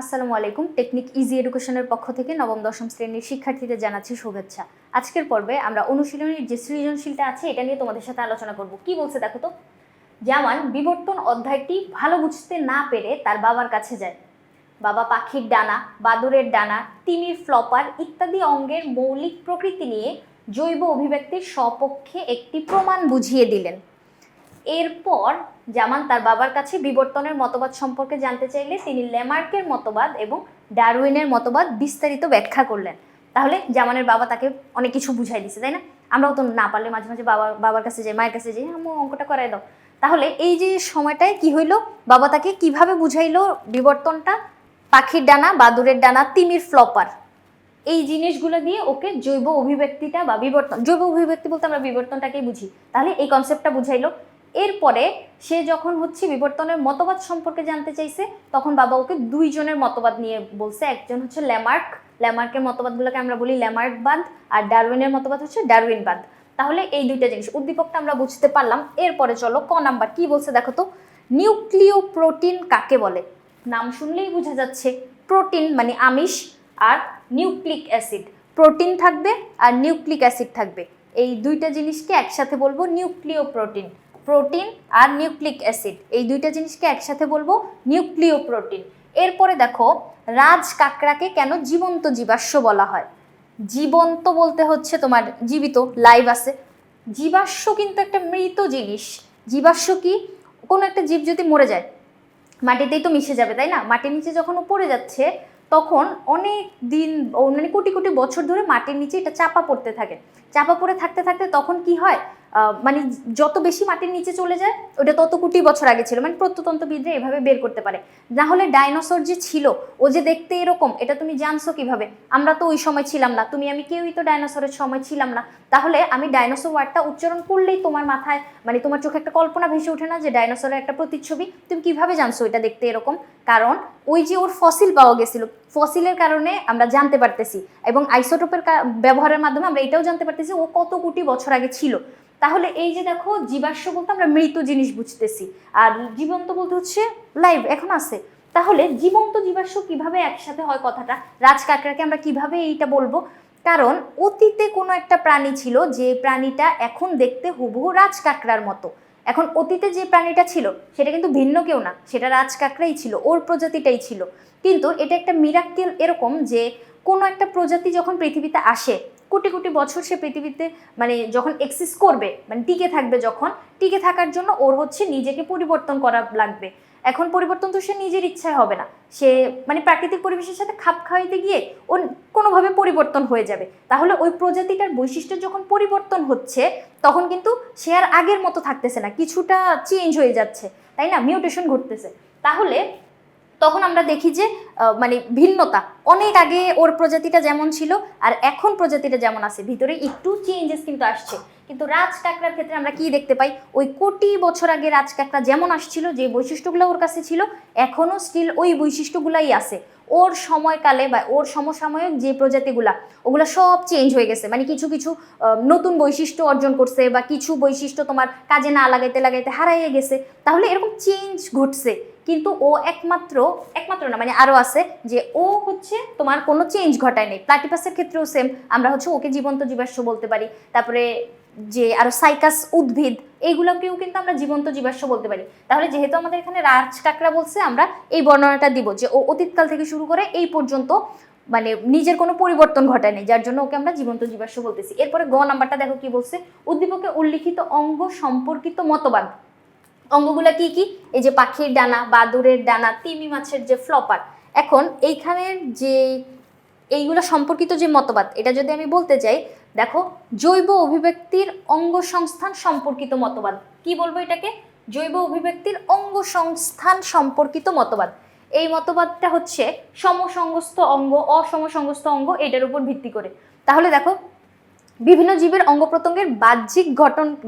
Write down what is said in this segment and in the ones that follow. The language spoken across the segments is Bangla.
আসসালামু আলাইকুম। টেকনিক ইজি এডুকেশনের পক্ষ থেকে নবম দশম শ্রেণীর শিক্ষার্থীদের জানাচ্ছি শুভেচ্ছা। আজকের পর্বে আমরা অনুশীলনীর যে সৃজনশীলটা আছে এটা নিয়ে তোমাদের সাথে আলোচনা করব। কি বলছে দেখো তো। জামান বিবর্তন অধ্যায়টি ভালো বুঝতে না পেরে তার বাবার কাছে যায়। বাবা পাখির ডানা, বাদুড়ের ডানা, তিমির ফ্লপার ইত্যাদি অঙ্গের মৌলিক প্রকৃতি নিয়ে জৈব অভিব্যক্তির সপক্ষে একটি প্রমাণ বুঝিয়ে দিলেন। এরপর জামান তার বাবার কাছে বিবর্তনের মতবাদ সম্পর্কে জানতে চাইলে তিনি ল্যামার্কের মতবাদ এবং ডারউইনের মতবাদ বিস্তারিত ব্যাখ্যা করলেন। তাহলে জামানের বাবা তাকে অনেক কিছু বুঝাই দিছে, তাই না? আমরাও তো না পারলে মাঝে মাঝে বাবার কাছে যাই, মায়ের কাছে যাই, আম্মু অঙ্কটা করাই দাও। তাহলে এই যে সময়টায় কি হইলো, বাবা তাকে কিভাবে বুঝাইলো বিবর্তনটা, পাখির ডানা, বাদুড়ের ডানা, তিমির ফ্লপার, এই জিনিসগুলো দিয়ে ওকে জৈব অভিব্যক্তিটা বা বিবর্তন, জৈব অভিব্যক্তি বলতে আমরা বিবর্তনটাকেই বুঝি, তাহলে এই কনসেপ্টটা বুঝাইলো। এরপরে সে যখন বিবর্তনের মতবাদ সম্পর্কে জানতে চাইছে তখন বাবা ওকে দুইজনের মতবাদ নিয়ে বলছে। একজন হচ্ছে ল্যামার্কের মতবাদগুলোকে আমরা বলি ল্যামার্কবাদ, আর ডারউইনের মতবাদ হচ্ছে ডারউইনবাদ। তাহলে এই দুইটা জিনিস উদ্দীপকটা আমরা বুঝতে পারলাম। এরপরে চলো ক নাম্বার কি বলছে দেখো তো। নিউক্লিয় প্রোটিন কাকে বলে? নাম শুনলেই বোঝা যাচ্ছে প্রোটিন মানে আমিষ, আর নিউক্লিক অ্যাসিড, প্রোটিন থাকবে আর নিউক্লিক অ্যাসিড থাকবে, এই দুইটা জিনিসকে একসাথে বলবো নিউক্লিয় প্রোটিন। প্রোটিন আর নিউক্লিক অ্যাসিড এই দুইটা জিনিসকে একসাথে বলবো নিউক্লিয় প্রোটিন। এরপরে দেখো রাজ কাঁকড়াকে কেন জীবন্ত জীবাশ্ম বলা হয়? জীবন্ত বলতে হচ্ছে তোমার জীবিত, লাইভ আছে। জীবাশ্ম কিন্তু একটা মৃত জিনিস। জীবাশ্ম কি? কোনো একটা জীব যদি মরে যায় মাটিতেই তো মিশে যাবে, তাই না? মাটির নিচে যখন ও পড়ে যাচ্ছে তখন অনেক দিন, মানে কোটি কোটি বছর ধরে মাটির নিচে এটা চাপা পড়তে থাকে। চাপা পড়ে থাকতে থাকতে তখন কি হয়, মানে যত বেশি মাটির নিচে চলে যায় ওটা তত কোটি বছর আগে ছিল, মানে প্রত্নতত্ত্ববিদরা এভাবে বের করতে পারে। না হলে ডাইনোসর যে ছিল ও যে দেখতে এরকম, এটা তুমি জানছো কিভাবে? আমরা তো ওই সময় ছিলাম না, তুমি আমি কেউই তো ডাইনোসরের সময় ছিলাম না। তাহলে আমি ডাইনোসর ওয়ার্ডটা উচ্চারণ করলেই তোমার মাথায়, মানে তোমার চোখে একটা কল্পনা ভেসে ওঠে না যে ডাইনোসরের একটা প্রতিচ্ছবি? তুমি কিভাবে জানছো এটা দেখতে এরকম? কারণ ওই যে ওর ফসিল পাওয়া গেছিল, ফসিলের কারণে আমরা জানতে পারতেছি, এবং আইসোটোপের ব্যবহারের মাধ্যমে আমরা এটাও জানতে পারতেছি ও কত কোটি বছর আগে ছিল। তাহলে এই যে দেখো জীবাশ্ম বলতে আমরা মৃত জিনিস বুঝতেছি, আর জীবন্ত বলতে হচ্ছে লাইভ, এখন আছে। তাহলে জীবন্ত জীবাশ্ম কিভাবে একসাথে হয় কথাটা, রাজ কাঁকড়াকে আমরা কিভাবে এইটা বলবো? কারণ অতীতে কোনো একটা প্রাণী ছিল যে প্রাণীটা এখন দেখতে হুবহু রাজ কাঁকড়ার মতো। এখন অতীতে যে প্রাণীটা ছিল সেটা কিন্তু ভিন্ন কেউ না, সেটা রাজ কাঁকড়াই ছিল, ওর প্রজাতিটাই ছিল। কিন্তু এটা একটা মিরাক্কেল এরকম যে কোনো একটা প্রজাতি যখন পৃথিবীতে আসে কোটি কোটি বছর সে পৃথিবীতে মানে যখন এক্সিস্ট করবে, মানে টিকে থাকবে, যখন টিকে থাকার জন্য ওর নিজেকে পরিবর্তন করা লাগবে। এখন পরিবর্তন তো সে নিজের ইচ্ছায় হবে না, সে মানে প্রাকৃতিক পরিবেশের সাথে খাপ খাওয়াইতে গিয়ে ওর কোনোভাবে পরিবর্তন হয়ে যাবে। তাহলে ওই প্রজাতিটার বৈশিষ্ট্য যখন পরিবর্তন হচ্ছে তখন কিন্তু সে আর আগের মতো থাকতেছে না, কিছুটা চেঞ্জ হয়ে যাচ্ছে, তাই না? মিউটেশন ঘটতেছে। তাহলে তখন আমরা দেখি যে মানে ভিন্নতা, অনেক আগে ওর প্রজাতিটা যেমন ছিল আর এখন প্রজাতিটা যেমন আছে ভিতরে একটু চেঞ্জেস কিন্তু আসছে। কিন্তু রাজ কাঁকড়ার ক্ষেত্রে আমরা কি দেখতে পাই, ওই কোটি বছর আগে রাজ কাঁকড়া যেমন আসছিল, যে বৈশিষ্ট্যগুলো ওর কাছে ছিল এখনও স্টিল ওই বৈশিষ্ট্যগুলাই আছে। ওর সময়কালে বা ওর সমসাময়িক যে প্রজাতিগুলা ওগুলো সব চেঞ্জ হয়ে গেছে, মানে কিছু কিছু নতুন বৈশিষ্ট্য অর্জন করছে বা কিছু বৈশিষ্ট্য তোমার কাজে না লাগাইতে লাগাইতে হারাইয়ে গেছে। তাহলে এরকম চেঞ্জ ঘটছে, কিন্তু ও একমাত্র না, মানে আরও আছে যে ও তোমার কোনো চেঞ্জ ঘটায় নেই। প্লাটিপাসের ক্ষেত্রেও সেম, আমরা ওকে জীবন্ত জীবাশ্ম বলতে পারি। তারপরে যে আরো সাইকাস উদ্ভিদ এইগুলোকেও কিন্তু আমরা জীবন্ত জীবাশ্ম বলতে পারি। তাহলে যেহেতু আমাদের এখানে রাজ কাঁকড়া বলছে, আমরা এই বর্ণনাটা দিব যে ও অতীতকাল থেকে শুরু করে এই পর্যন্ত মানে নিজের কোনো পরিবর্তন ঘটায় নেই, যার জন্য ওকে আমরা জীবন্ত জীবাশ্ম বলতেছি। এরপরে গ নাম্বারটা দেখো কি বলছে, উদ্দীপকে উল্লিখিত অঙ্গ সম্পর্কিত মতবাদ। অঙ্গগুলা কি কি? এই যে পাখির ডানা, বাদুড়ের ডানা, তিমি মাছের যে ফ্লপার। এখন এইখানের যে এইগুলো সম্পর্কিত যে মতবাদ, এটা যদি আমি বলতে চাই, দেখো জৈব অভিব্যক্তির অঙ্গ সংস্থান সম্পর্কিত মতবাদ। কি বলবো এটাকে? জৈব অভিব্যক্তির অঙ্গ সংস্থান সম্পর্কিত মতবাদ। এই মতবাদটা সমসংস্থ অঙ্গ, অসমসংস্থ অঙ্গ এটার উপর ভিত্তি করে। তাহলে দেখো বিভিন্ন জীবের অঙ্গ প্রত্যঙ্গের বাহ্যিক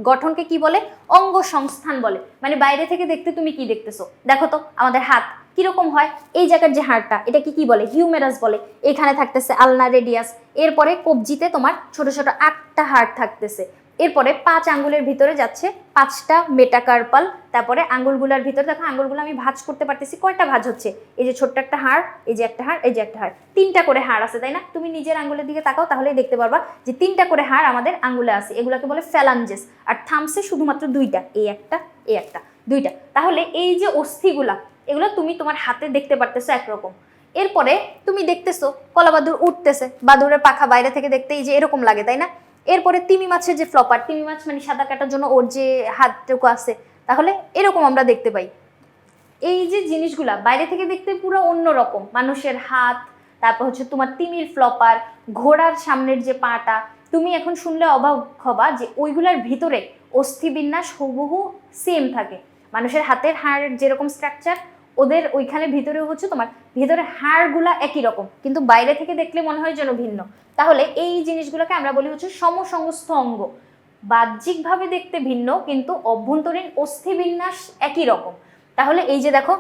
গঠনকে কি বলে? অঙ্গ সংস্থান বলে। মানে বাইরে থেকে দেখতে তুমি কি দেখতেছো, দেখো তো আমাদের হাত কিরকম হয়, এই জায়গার যে হাড়টা এটাকে কি বলে? হিউমেরাস বলে। এখানে থাকতেছে আলনা রেডিয়াস, এরপরে কবজিতে তোমার ছোট ছোট 8টা হাড় থাকতেছে। এরপরে 5 আঙ্গুলের ভিতরে যাচ্ছে 5টা মেটাকার্পাল। তারপরে আঙ্গুলগুলার ভিতরে দেখো আঙ্গুলগুলো আমি ভাঁজ করতে পারতেছি, কয়টা ভাঁজ হচ্ছে, এই যে ছোট্ট একটা হাড়, এই যে একটা হাড়, এই যে একটা হাড়, 3টা করে হাড় আছে, তাই না? তুমি নিজের আঙ্গুলের দিকে তাকাও তাহলেই দেখতে পারবা যে 3টা করে হাড় আমাদের আঙ্গুলে আছে, এগুলোকে বলে ফ্যালাঞ্জেস। আর থামসে শুধুমাত্র 2টা, এই একটা, এই একটা, 2টা। তাহলে এই যে অস্থিগুলা, এগুলো তুমি তোমার হাতে দেখতে পারতেছো একরকম। এরপরে তুমি দেখতেছো কলা বাদুড় উঠতেছে, বাদুড়ের পাখা বাইরে থেকে দেখতে এই যে এরকম লাগে, তাই না? এরপরে তিমি মাছের যে ফ্লপার, তিমি মাছ মানে সাঁতার কাটার জন্য ওর যে হাতটুকু আছে, তাহলে এরকম আমরা দেখতে পাই। এই যে জিনিসগুলা বাইরে থেকে দেখতে পুরো অন্য রকম, মানুষের হাত, তারপর হচ্ছে তোমার তিমির ফ্লপার, ঘোড়ার সামনের যে পাটা, তুমি এখন শুনলে অবাক হবা যে ওইগুলার ভিতরে অস্থিবিন্যাস হুবহু সেম থাকে। মানুষের হাতের হাড় যেরকম স্ট্রাকচার, ওদের ওইখানে ভিতরেও হচ্ছে তোমার ভিতরে হাড়গুলা একই রকম, কিন্তু বাইরে থেকে দেখলে মনে হয় যেন ভিন্ন। তাহলে এই জিনিসগুলোকে আমরা বলি হচ্ছে সমসংস্থ অঙ্গ। বাহ্যিকভাবে দেখতে ভিন্ন কিন্তু অভ্যন্তরীণ অস্থিবিন্যাস একই রকম। তাহলে এই যে দেখো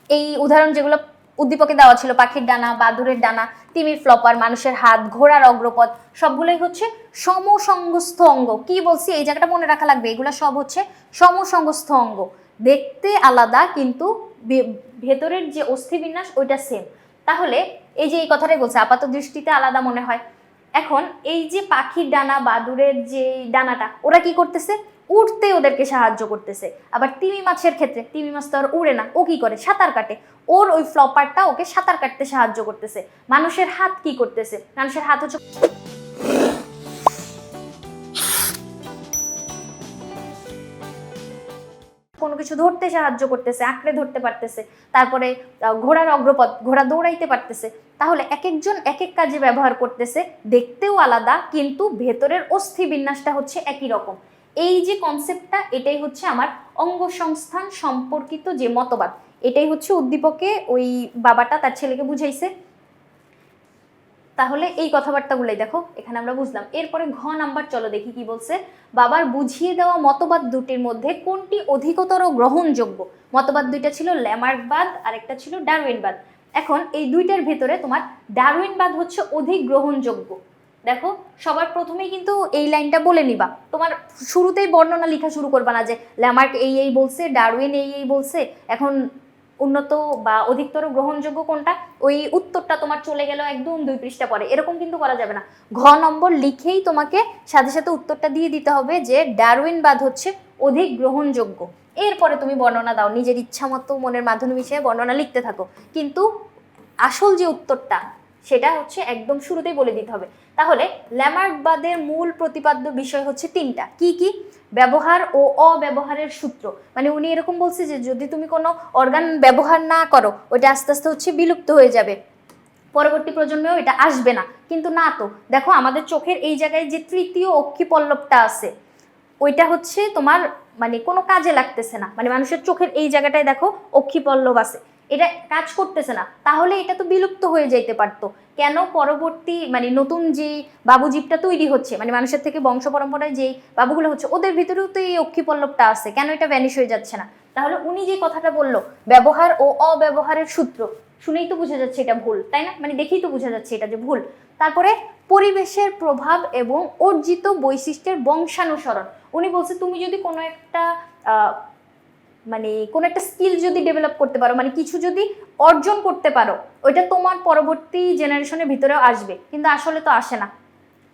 এই উদাহরণ যেগুলো উদ্দীপকে দেওয়া ছিল, পাখির ডানা, বাদুড়ের ডানা, তিমির ফ্লপার, মানুষের হাত, ঘোড়ার অগ্রপদ, সবগুলোই হচ্ছে সমসংস্থ অঙ্গ। কি বলছি এই জায়গাটা মনে রাখা লাগবে, এগুলো সব হচ্ছে সমসংস্থ অঙ্গ। দেখতে আলাদা কিন্তু ভেতরের যে অস্থিবিন্যাস ওইটা সেম। তাহলে এই যে এই কথাটাই বলছে আপাত দৃষ্টিতে আলাদা মনে হয়। এখন এই যে পাখির ডানা, বাদুড়ের যে ডানাটা, ওরা কি করতেছে, উঠতে ওদেরকে সাহায্য করতেছে। আবার তিমি মাছের ক্ষেত্রে, তিমি মাছ তো আর উড়ে না, ও কি করে, সাঁতার কাটে, ওর ওই ফ্লপারটা ওকে সাঁতার কাটতে সাহায্য করতেছে। মানুষের হাত কি করতেছে, মানুষের হাত হচ্ছে কোনো কিছু ধরতে সাহায্য করতেছে, আঁকড়ে ধরতে পারতেছে। তারপরে ঘোড়ার অগ্রপথ, ঘোড়া দৌড়াইতে পারতেছে। তাহলে এক একজন এক এক কাজে ব্যবহার করতেছে, দেখতেও আলাদা কিন্তু ভেতরের অস্থি বিন্যাসটা হচ্ছে একই রকম। এই যে কনসেপ্টটা, এটাই হচ্ছে আমার অঙ্গসংস্থান সম্পর্কিত যে মতবাদ, এটাই হচ্ছে উদ্দীপকে ওই বাবাটা তার ছেলেকে বুঝাইছে। তাহলে এই কথাবার্তাগুলোই দেখো এখানে আমরা বুঝলাম। এরপরে ঘ নাম্বার চলো দেখি কি বলছে। বাবার বুঝিয়ে দেওয়া মতবাদ দুটির মধ্যে কোনটি অধিকতর গ্রহণযোগ্য? মতবাদ দুইটা ছিল ল্যামার্কবাদ আর একটা ছিল ডারউইনবাদ। এখন এই দুইটার ভেতরে তোমার ডারউইনবাদ হচ্ছে অধিক গ্রহণযোগ্য। দেখো সবার প্রথমেই কিন্তু এই লাইনটা বলে নিবা, তোমার শুরুতেই বর্ণনা লেখা শুরু করবা না যে ল্যামার্ক এই এই বলছে, ডারউইন এই এই বলছে, এখন উন্নত বা অধিকতর গ্রহণযোগ্য কোনটা, ওই উত্তরটা তোমার চলে গেল একদম 2 পৃষ্ঠা পরে, এরকম কিন্তু করা যাবে না। ঘ নম্বর লিখেই তোমাকে সাথে সাথে উত্তরটা দিয়ে দিতে হবে যে ডারউইনবাদ হচ্ছে অধিক গ্রহণযোগ্য। এরপরে তুমি বর্ণনা দাও, নিজের ইচ্ছা মতো মনের মাধ্যমে মিশিয়ে বর্ণনা লিখতে থাকো, কিন্তু আসল যে উত্তরটা সেটা হচ্ছে একদম শুরুতেই বলে দিতে হবে। তাহলে ল্যামার্কবাদের মূল প্রতিপাদ্য বিষয় হচ্ছে 3টা। কি কি? ব্যবহার ও অব্যবহারের সূত্র, মানে উনি এরকম বলছে যে যদি তুমি কোনো অর্গান ব্যবহার না করো ওইটা আস্তে আস্তে হচ্ছে বিলুপ্ত হয়ে যাবে, পরবর্তী প্রজন্মেও এটা আসবে না। কিন্তু না তো, দেখো আমাদের চোখের এই জায়গায় যে তৃতীয় অক্ষিপল্লবটা আছে ওইটা হচ্ছে তোমার মানে কোনো কাজে লাগতেছে না, মানে মানুষের চোখের এই জায়গাটায় দেখো অক্ষিপল্লব আছে, এটা কাজ করতেছে না, তাহলে এটা তো বিলুপ্ত হয়ে যাইতে পারতো। কেন? পরবর্তী মানে নতুন যে বাবুজীবটা তৈরি হচ্ছে, মানে মানুষের থেকে বংশ পরম্পরায় যেই বাবুগুলো হচ্ছে ওদের ভিতরেও তো এই অক্ষিপল্লবটা আছে, কেন এটা ভ্যানিশ হয়ে যাচ্ছে না? তাহলে উনি যে কথাটা বললো ব্যবহার ও অব্যবহারের সূত্র, শুনেই তো বোঝা যাচ্ছে এটা ভুল, তাই না? মানে দেখেই তো বোঝা যাচ্ছে এটা যে ভুল। তারপরে পরিবেশের প্রভাব এবং অর্জিত বৈশিষ্ট্যের বংশানুসরণ, উনি বলছে তুমি যদি কোনো একটা মানে কোনো একটা স্কিল যদি ডেভেলপ করতে পারো, মানে কিছু যদি অর্জন করতে পারো, ওইটা তোমার পরবর্তী জেনারেশনের ভিতরেও আসবে, কিন্তু আসলে তো আসে না।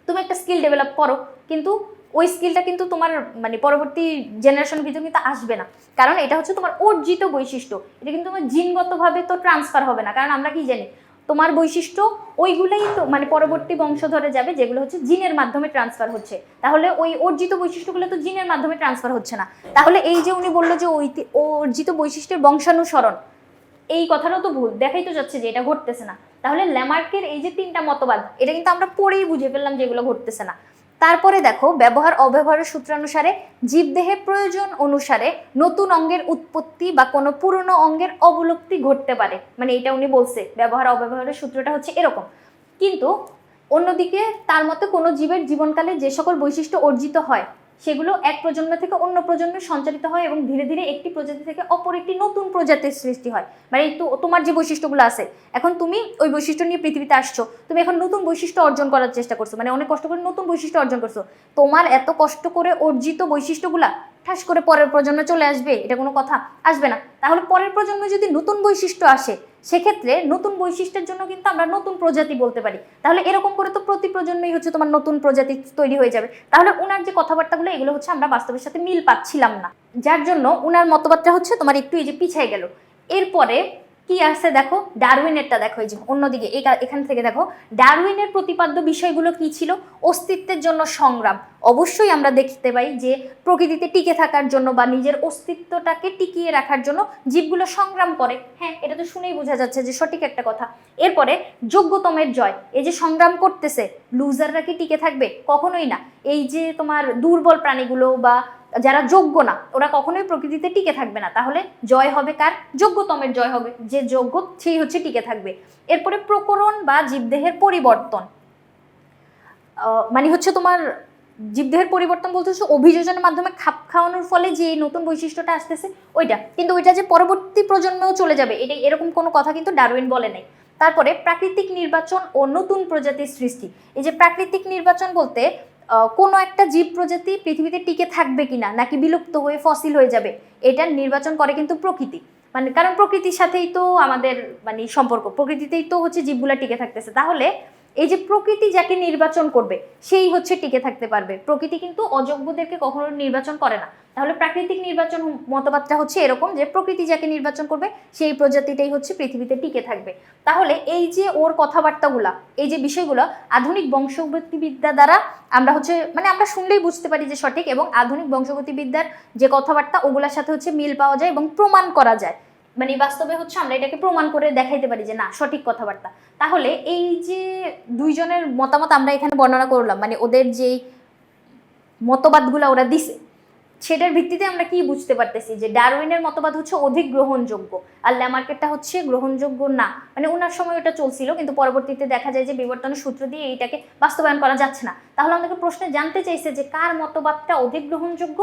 তুমি একটা স্কিল ডেভেলপ করো কিন্তু ওই স্কিলটা কিন্তু তোমার মানে পরবর্তী জেনারেশনের ভিতরে কিন্তু আসবে না, কারণ এটা হচ্ছে তোমার অর্জিত বৈশিষ্ট্য, এটা কিন্তু তোমার জিনগতভাবে তো ট্রান্সফার হবে না, কারণ আমরা কি জানি তোমার বৈশিষ্ট্য ওইগুলোই তো মানে পরবর্তী বংশধরে যাবে যেগুলো হচ্ছে জিনের মাধ্যমে ট্রান্সফার হচ্ছে, তাহলে ওই অর্জিত বৈশিষ্ট্যগুলো তো জিনের মাধ্যমে ট্রান্সফার হচ্ছে না। তাহলে এই যে উনি বললো যে অর্জিত বৈশিষ্ট্যের বংশানুসরণ, এই কথাটাও তো ভুল, দেখাই তো যাচ্ছে যে এটা ঘটতেছে না। তাহলে ল্যামার্কের এই যে 3টা মতবাদ, এটা কিন্তু আমরা পড়েই বুঝে ফেললাম যে এগুলো ঘটতেছে না। তারপরে দেখো ব্যবহার অব্যবহারের সূত্রানুসারে জীবদেহের প্রয়োজন অনুসারে নতুন অঙ্গের উৎপত্তি বা কোনো পুরনো অঙ্গের অবলুপ্তি ঘটতে পারে, মানে এটা উনি বলছে ব্যবহার অব্যবহারের সূত্রটা হচ্ছে এরকম। কিন্তু অন্যদিকে তার মতে কোনো জীবের জীবনকালে যে সকল বৈশিষ্ট্য অর্জিত হয় সেগুলো এক প্রজন্ম থেকে অন্য প্রজন্মে সঞ্চারিত হয় এবং ধীরে ধীরে একটি প্রজাতি থেকে অপর একটি নতুন প্রজাতির সৃষ্টি হয়। মানে তোমার যে বৈশিষ্ট্যগুলো আছে, এখন তুমি ওই বৈশিষ্ট্য নিয়ে পৃথিবীতে আসছো, তুমি এখন নতুন বৈশিষ্ট্য অর্জন করার চেষ্টা করছো, মানে অনেক কষ্ট করে নতুন বৈশিষ্ট্য অর্জন করছো। তোমার এত কষ্ট করে অর্জিত বৈশিষ্ট্যগুলা ঠাস করে পরের প্রজন্মে চলে আসবে? এটা কোনো কথা? আসবে না। তাহলে পরের প্রজন্মে যদি নতুন বৈশিষ্ট্য আসে, সেক্ষেত্রে নতুন বৈশিষ্ট্যের জন্য কিন্তু আমরা নতুন প্রজাতি বলতে পারি। তাহলে এরকম করে তো প্রতি প্রজন্মেই হচ্ছে তোমার নতুন প্রজাতি তৈরি হয়ে যাবে। তাহলে উনার যে কথাবার্তাগুলো, এগুলো হচ্ছে আমরা বাস্তবের সাথে মিল পাচ্ছিলাম না, যার জন্য উনার মতবাদটা হচ্ছে তোমার একটু এই যে পিছিয়ে গেল। এরপরে কি আছে দেখো, ডারউইনেরটা দেখো, এই যে অন্যদিকে এখান থেকে দেখো ডারউইনের প্রতিপাদ্য বিষয়গুলো কি ছিল। অস্তিত্বের জন্য সংগ্রাম। অবশ্যই আমরা দেখতে পাই যে প্রকৃতিতে টিকে থাকার জন্য বা নিজের অস্তিত্বটাকে টিকিয়ে রাখার জন্য জীবগুলো সংগ্রাম করে। হ্যাঁ, এটা তো শুনেই বোঝা যাচ্ছে যে সঠিক একটা কথা। এরপরে যোগ্যতমের জয়। এই যে সংগ্রাম করতেছে, লুজাররা কি টিকে থাকবে? কখনোই না। এই যে তোমার দুর্বল প্রাণীগুলো বা যারা যোগ্য না, ওরা কখনোই প্রকৃতিতে টিকে থাকবে না। তাহলে জয় হবে কার? যোগ্যতমের জয় হবে। যে যোগ্য সেই হচ্ছে টিকে থাকবে। এরপরে প্রকরণ বা জীবদেহের পরিবর্তন, মানে হচ্ছে তোমার জীবদেহের পরিবর্তন বলতে হচ্ছে অভিযোজনের মাধ্যমে খাপ খাওয়ানোর ফলে যে নতুন বৈশিষ্ট্যটা আসতেছে ওইটা, কিন্তু ওইটা যে পরবর্তী প্রজন্মেও চলে যাবে এটা এরকম কোনো কথা কিন্তু ডারউইন বলে নাই। তারপরে প্রাকৃতিক নির্বাচন ও নতুন প্রজাতির সৃষ্টি। এই যে প্রাকৃতিক নির্বাচন বলতে কোনো একটা জীব প্রজাতি পৃথিবীতে টিকে থাকবে কিনা নাকি বিলুপ্ত হয়ে ফসিল হয়ে যাবে, এটা নির্বাচন করে কিন্তু প্রকৃতি। মানে কারণ প্রকৃতির সাথেই তো আমাদের মানে সম্পর্ক, প্রকৃতিতেই তো হচ্ছে জীবগুলা টিকে থাকতেছে। তাহলে এই যে প্রকৃতি যাকে নির্বাচন করবে সেই হচ্ছে টিকে থাকতে পারবে। প্রকৃতি কিন্তু অযোগ্যদেরকে কখনো নির্বাচন করে না। তাহলে প্রাকৃতিক নির্বাচন মতবাদটা হচ্ছে এরকম যে প্রকৃতি যাকে নির্বাচন করবে সেই প্রজাতিটাই হচ্ছে পৃথিবীতে টিকে থাকবে। তাহলে এই যে ওর কথাবার্তাগুলা, এই যে বিষয়গুলো আধুনিক বংশগতিবিদ্যা দ্বারা আমরা হচ্ছে মানে আমরা শুনলেই বুঝতে পারি যে সঠিক, এবং আধুনিক বংশগতিবিদ্যার যে কথাবার্তা ওগুলোর সাথে হচ্ছে মিল পাওয়া যায় এবং প্রমাণ করা যায়। মানে বাস্তবে হচ্ছে আমরা এটাকে প্রমাণ করে দেখাইতে পারি যে না, সঠিক কথাবার্তা। তাহলে এই যে দুইজনের মতামত আমরা এখানে বর্ণনা করলাম, মানে ওদের যেই মতবাদগুলো ওরা দিছে, সেটার ভিত্তিতে আমরা কি বুঝতে পারতেছি যে ডারউইনের মতবাদ হচ্ছে অধিক গ্রহণযোগ্য আর ল্যামার্কেরটা হচ্ছে গ্রহণযোগ্য না। মানে ওনার সময় ওটা চলছিল, কিন্তু পরবর্তীতে দেখা যায় যে বিবর্তনের সূত্র দিয়ে এইটাকে বাস্তবায়ন করা যাচ্ছে না। তাহলে আমাদেরকে প্রশ্নে জানতে চাইছে যে কার মতবাদটা অধিক গ্রহণযোগ্য?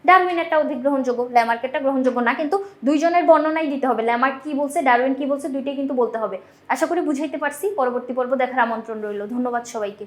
ডারউইনেরটা অধিক গ্রহণযোগ্য, ল্যামার্কেরটা গ্রহণযোগ্য না। কিন্তু দুইজনের বর্ণনাই দিতে হবে, ল্যামার্ক কি বলছে ডারউইন কি বলছে দুইটাই কিন্তু বলতে হবে। আশা করি বুঝাইতে পারছি। পরবর্তী পর্ব দেখার আমন্ত্রণ রইল। ধন্যবাদ সবাইকে।